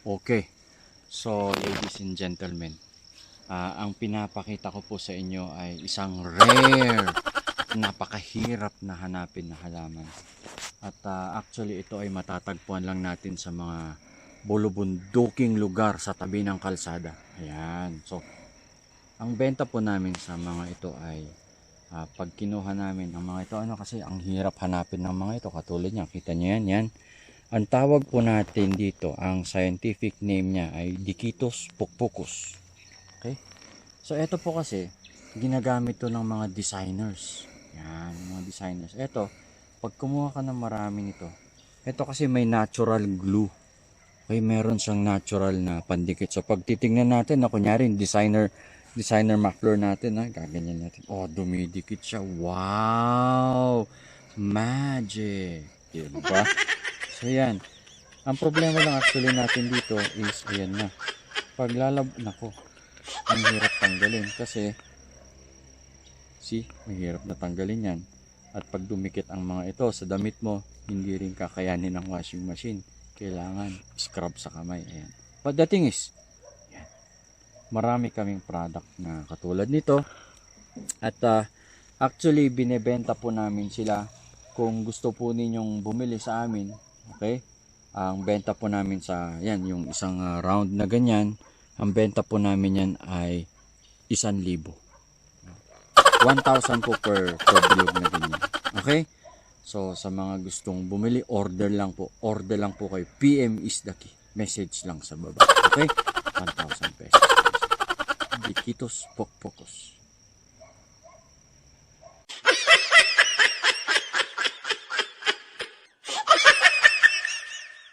Okay, so ladies and gentlemen, ang pinapakita ko po sa inyo ay isang rare, napakahirap na hanapin na halaman. At actually ito ay matatagpuan lang natin sa mga bulubunduking lugar sa tabi ng kalsada. Ayan, so ang benta po namin sa mga ito ay pag kinuha namin ang mga ito, kasi ang hirap hanapin ng mga ito, katulad niya, kita niyo yan. Ang tawag po natin dito, ang scientific name niya ay Dikitos pukpukos. Okay? So ito po kasi ginagamit to ng mga designers. Yan, mga designers. Ito, pag kumuha ka ng marami nito, ito kasi may natural glue. Okay, meron siyang natural na pandikit. So pag titingnan natin na kunyari designer muffler natin, gaganyan natin. Oh, dumidikit siya. Wow! Magic! Diba? So yan. Ang problema lang actually natin dito is ayan na. Pag nako, ang hirap tanggalin kasi mahirap na tanggalin yan. At pag dumikit ang mga ito sa damit mo, hindi rin kakayanin ng washing machine. Kailangan scrub sa kamay. Ayan. But the thing is, yan, marami kaming product na katulad nito. At actually binebenta po namin sila kung gusto po ninyong bumili sa amin. Okay? Ang benta po namin sa yan, yung isang round na ganyan, ang benta po namin yan ay 1,000. 1,000 po per bilog na ganyan. Okay? So sa mga gustong bumili, order lang po kayo. PM is the key. Message lang sa baba. Okay? 1,000 pesos. Dikitos pukpukos.